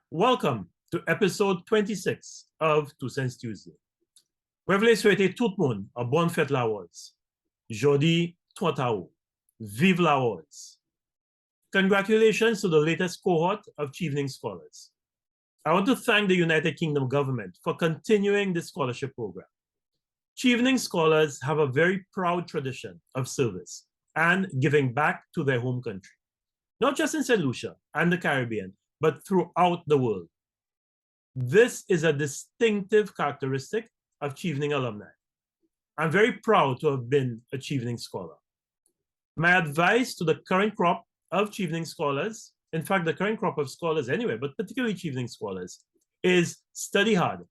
Welcome to episode 26 of Two Cents Tuesday. Vous voulez souhaiter tout le monde une bonne fête la Awards. Jodi Twatao. Vive la Awards. Congratulations to the latest cohort of Chevening Scholars. I want to thank the United Kingdom government for continuing this scholarship program. Chevening Scholars have a very proud tradition of service and giving back to their home country, not just in St. Lucia and the Caribbean, but throughout the world. This is a distinctive characteristic of Chevening alumni. I'm very proud to have been a Chevening scholar. My advice to the current crop of Chevening scholars, in fact, the current crop of scholars anyway, but particularly Chevening scholars, is study hard,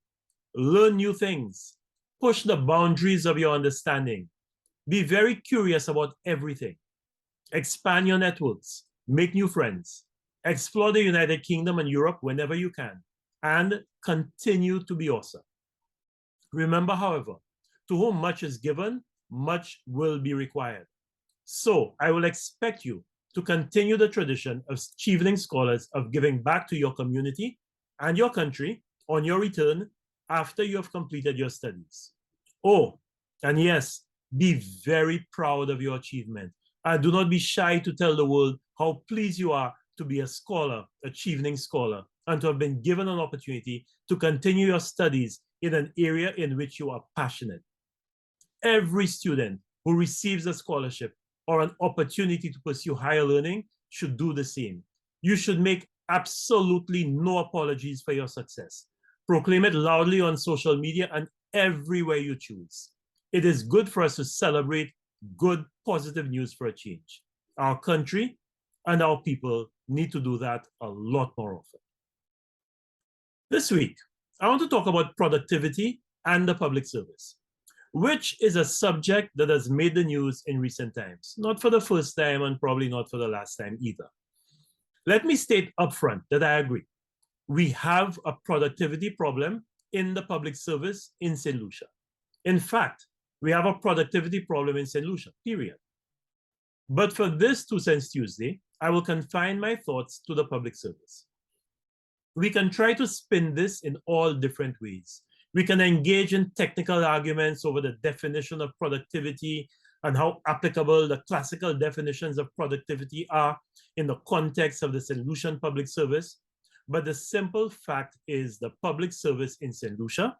learn new things, push the boundaries of your understanding, be very curious about everything, expand your networks, make new friends, explore the United Kingdom and Europe whenever you can, and continue to be awesome. Remember, however, to whom much is given, much will be required. So I will expect you to continue the tradition of Chevening scholars of giving back to your community and your country on your return after you have completed your studies. Oh, and yes, be very proud of your achievement. And do not be shy to tell the world how pleased you are to be a scholar, a Chevening scholar, and to have been given an opportunity to continue your studies in an area in which you are passionate. Every student who receives a scholarship or an opportunity to pursue higher learning should do the same. You should make absolutely no apologies for your success. Proclaim it loudly on social media and everywhere you choose. It is good for us to celebrate good, positive news for a change. Our country and our people need to do that a lot more often. This week, I want to talk about productivity and the public service, which is a subject that has made the news in recent times, not for the first time and probably not for the last time either. Let me state upfront that I agree. We have a productivity problem in the public service in St. Lucia. In fact, we have a productivity problem in St. Lucia, period. But for this Two Cents Tuesday, I will confine my thoughts to the public service. We can try to spin this in all different ways. We can engage in technical arguments over the definition of productivity and how applicable the classical definitions of productivity are in the context of the St. Lucian public service. But the simple fact is the public service in St. Lucia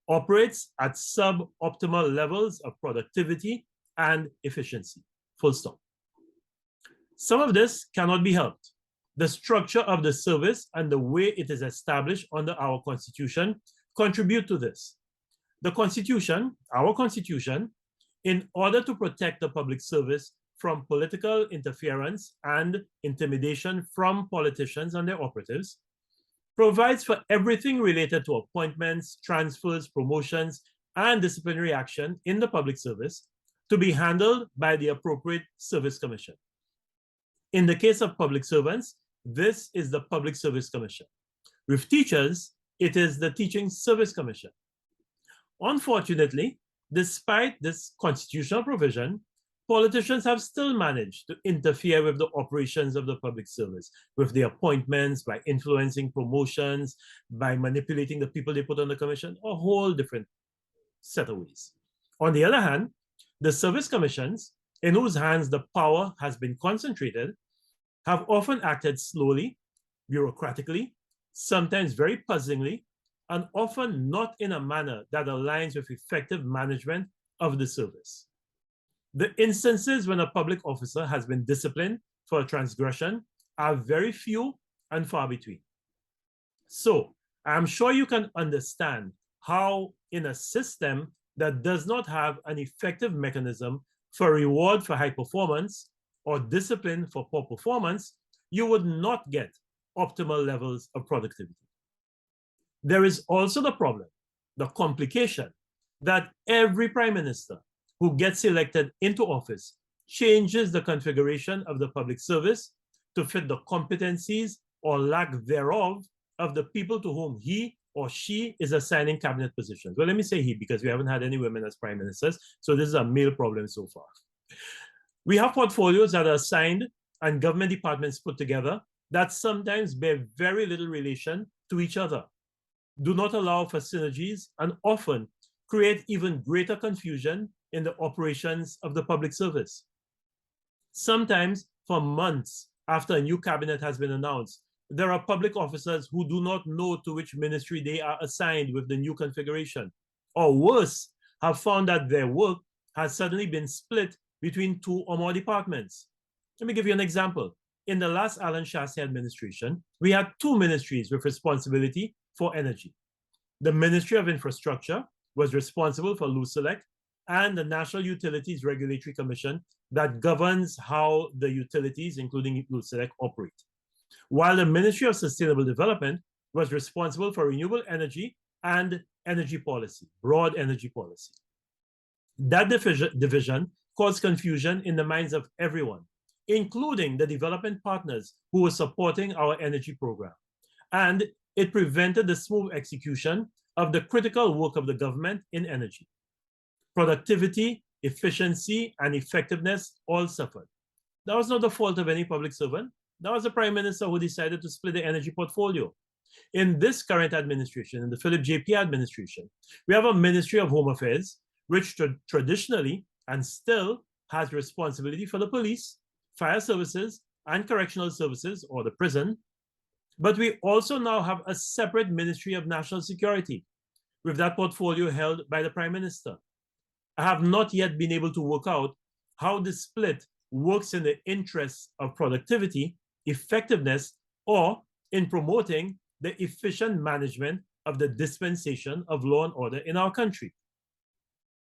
operates at suboptimal levels of productivity and efficiency, full stop. Some of this cannot be helped. The structure of the service and the way it is established under our Constitution contribute to this. The Constitution, our Constitution, in order to protect the public service from political interference and intimidation from politicians and their operatives, provides for everything related to appointments, transfers, promotions, and disciplinary action in the public service to be handled by the appropriate service commission. In the case of public servants, this is the Public Service Commission. With teachers, it is the Teaching Service Commission. Unfortunately, despite this constitutional provision, politicians have still managed to interfere with the operations of the public service, with the appointments, by influencing promotions, by manipulating the people they put on the commission, a whole different set of ways. On the other hand, the service commissions, in whose hands the power has been concentrated, have often acted slowly, bureaucratically, sometimes very puzzlingly, and often not in a manner that aligns with effective management of the service. The instances when a public officer has been disciplined for a transgression are very few and far between. So I'm sure you can understand how in a system that does not have an effective mechanism for reward for high performance or discipline for poor performance, you would not get optimal levels of productivity. There is also the problem, the complication, that every prime minister who gets elected into office changes the configuration of the public service to fit the competencies or lack thereof of the people to whom he or she is assigning cabinet positions. Well, let me say he, because we haven't had any women as prime ministers, so this is a male problem so far. We have portfolios that are assigned and government departments put together that sometimes bear very little relation to each other, do not allow for synergies, and often create even greater confusion in the operations of the public service. Sometimes, for months after a new cabinet has been announced, there are public officers who do not know to which ministry they are assigned with the new configuration, or worse, have found that their work has suddenly been split between two or more departments. Let me give you an example. In the last Alan Shasty administration, we had two ministries with responsibility for energy. The Ministry of Infrastructure was responsible for LUSELEC, and the National Utilities Regulatory Commission that governs how the utilities, including LUSELEC, operate. While the Ministry of Sustainable Development was responsible for renewable energy and energy policy, broad energy policy. That division caused confusion in the minds of everyone, including the development partners who were supporting our energy program. And it prevented the smooth execution of the critical work of the government in energy. Productivity, efficiency, and effectiveness all suffered. That was not the fault of any public servant. That was the Prime Minister who decided to split the energy portfolio. In this current administration, in the Philip J.P. administration, we have a Ministry of Home Affairs, which traditionally and still has responsibility for the police, fire services, and correctional services, or the prison. But we also now have a separate Ministry of National Security, with that portfolio held by the Prime Minister. I have not yet been able to work out how the split works in the interests of productivity, effectiveness, or in promoting the efficient management of the dispensation of law and order in our country.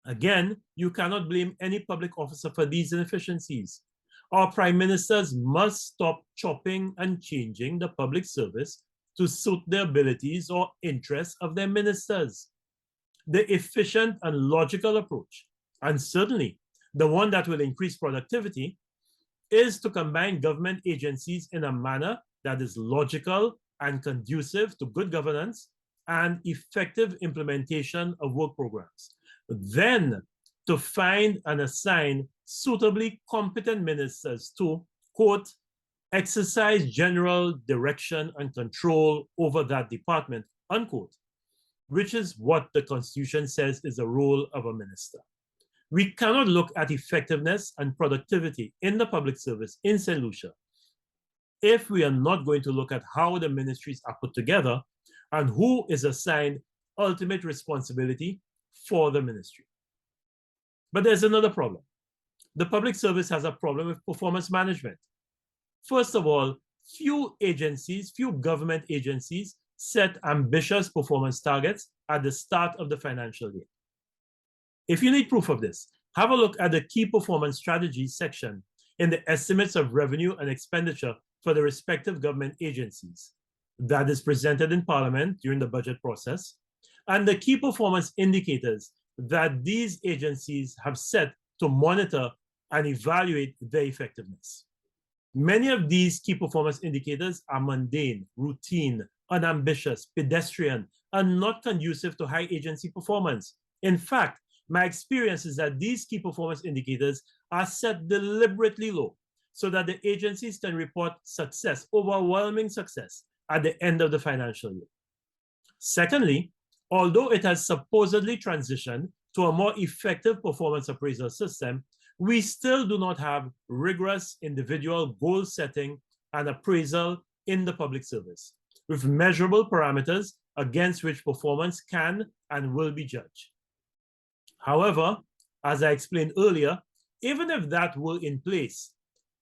Again, you cannot blame any public officer for these inefficiencies. Our prime ministers must stop chopping and changing the public service to suit the abilities or interests of their ministers. The efficient and logical approach, and certainly the one that will increase productivity, is to combine government agencies in a manner that is logical and conducive to good governance and effective implementation of work programs. Then to find and assign suitably competent ministers to, quote, exercise general direction and control over that department, unquote, which is what the Constitution says is the role of a minister. We cannot look at effectiveness and productivity in the public service in St. Lucia if we are not going to look at how the ministries are put together and who is assigned ultimate responsibility for the ministry. But there's another problem. The public service has a problem with performance management. First of all, few government agencies set ambitious performance targets at the start of the financial year. If you need proof of this, have a look at the key performance strategies section in the estimates of revenue and expenditure for the respective government agencies. That is presented in Parliament during the budget process, and the key performance indicators that these agencies have set to monitor and evaluate their effectiveness. Many of these key performance indicators are mundane, routine, unambitious, pedestrian, and not conducive to high agency performance. In fact, my experience is that these key performance indicators are set deliberately low so that the agencies can report success, overwhelming success, at the end of the financial year. Secondly, although it has supposedly transitioned to a more effective performance appraisal system, we still do not have rigorous individual goal setting and appraisal in the public service, with measurable parameters against which performance can and will be judged. However, as I explained earlier, even if that were in place,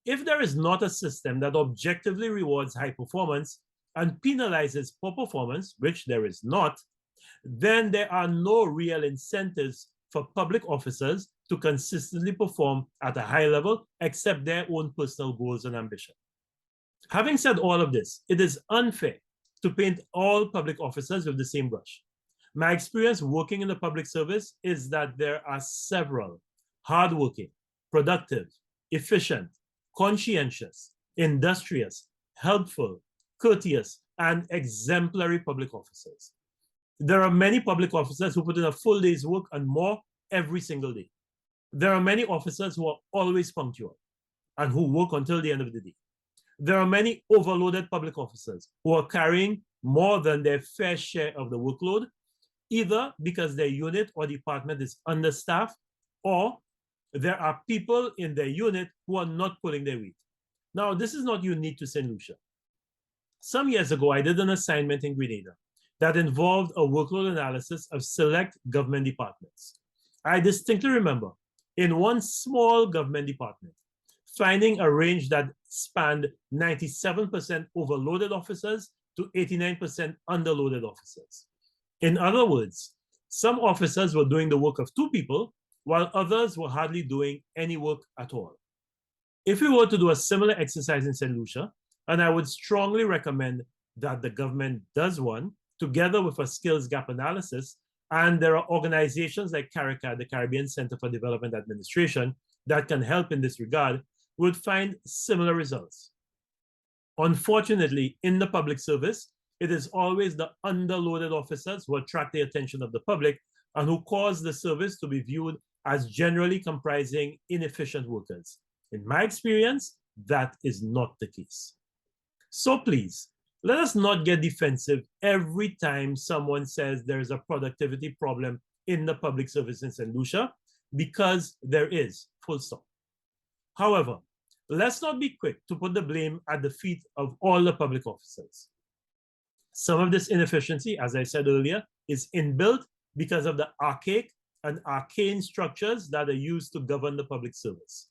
if there is not a system that objectively rewards high performance and penalizes poor performance, which there is not, then there are no real incentives for public officers to consistently perform at a high level, except their own personal goals and ambition. Having said all of this, it is unfair to paint all public officers with the same brush. My experience working in the public service is that there are several hardworking, productive, efficient, conscientious, industrious, helpful, courteous, and exemplary public officers. There are many public officers who put in a full day's work and more every single day. There are many officers who are always punctual and who work until the end of the day. There are many overloaded public officers who are carrying more than their fair share of the workload, either because their unit or department is understaffed, or there are people in their unit who are not pulling their weight. Now, this is not unique to St. Lucia. Some years ago, I did an assignment in Grenada that involved a workload analysis of select government departments. I distinctly remember in one small government department, finding a range that spanned 97% overloaded officers to 89% underloaded officers. In other words, some officers were doing the work of 2 people, while others were hardly doing any work at all. If we were to do a similar exercise in St. Lucia, and I would strongly recommend that the government does one, together with a skills gap analysis, and there are organizations like CARICAD, the Caribbean Center for Development Administration, that can help in this regard, would find similar results. Unfortunately, in the public service, it is always the underloaded officers who attract the attention of the public and who cause the service to be viewed as generally comprising inefficient workers. In my experience, that is not the case. So please, let us not get defensive every time someone says there is a productivity problem in the public service in St. Lucia, because there is, full stop. However, let's not be quick to put the blame at the feet of all the public officers. Some of this inefficiency, as I said earlier, is inbuilt because of the archaic and arcane structures that are used to govern the public service.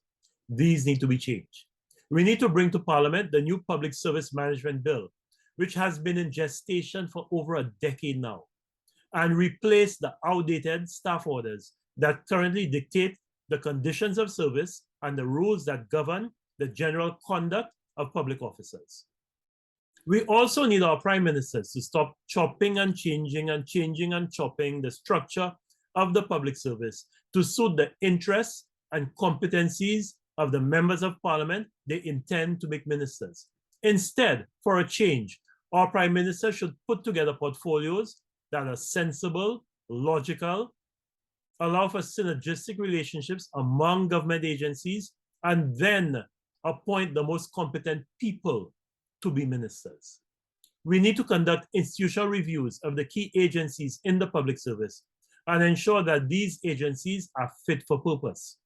These need to be changed. We need to bring to Parliament the new Public Service Management Bill, which has been in gestation for over a decade now, and replace the outdated staff orders that currently dictate the conditions of service and the rules that govern the general conduct of public officers. We also need our prime ministers to stop chopping and changing and changing and chopping the structure of the public service to suit the interests and competencies of the members of parliament they intend to make ministers. Instead, for a change, our prime minister should put together portfolios that are sensible, logical, allow for synergistic relationships among government agencies, and then appoint the most competent people to be ministers. We need to conduct institutional reviews of the key agencies in the public service and ensure that these agencies are fit for purpose.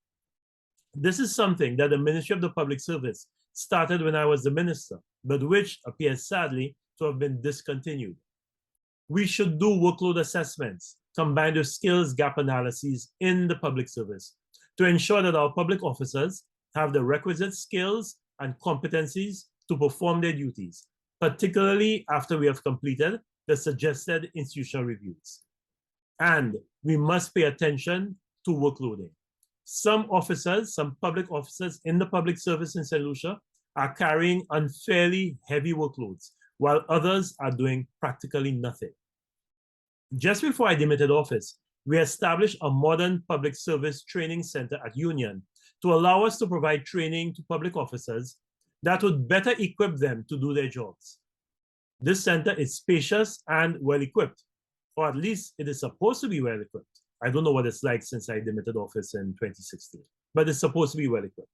This is something that the Ministry of the Public Service started when I was the minister, but which appears sadly to have been discontinued. We should do workload assessments combined with skills gap analyses in the public service to ensure that our public officers have the requisite skills and competencies to perform their duties, particularly after we have completed the suggested institutional reviews. And we must pay attention to workloading. Some officers, some public officers in the public service in St. Lucia are carrying unfairly heavy workloads, while others are doing practically nothing. Just before I demitted office, we established a modern public service training center at Union to allow us to provide training to public officers that would better equip them to do their jobs. This center is spacious and well-equipped, or at least it is supposed to be well-equipped. I don't know what it's like since I demitted office in 2016, but it's supposed to be well-equipped.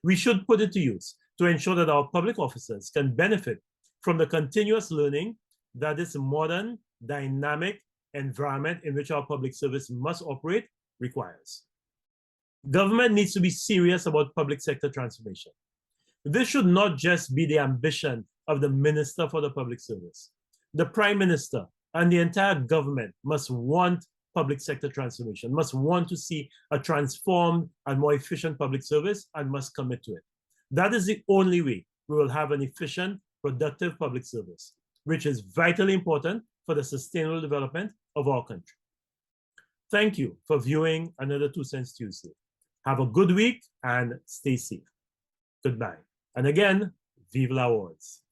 We should put it to use to ensure that our public officers can benefit from the continuous learning that this modern, dynamic environment in which our public service must operate requires. Government needs to be serious about public sector transformation. This should not just be the ambition of the Minister for the Public Service. The Prime Minister and the entire government must want public sector transformation, must want to see a transformed and more efficient public service, and must commit to it. That is the only way we will have an efficient, productive public service, which is vitally important for the sustainable development of our country. Thank you for viewing another 2 Cents Tuesday. Have a good week and stay safe. Goodbye. And again, vive la awards.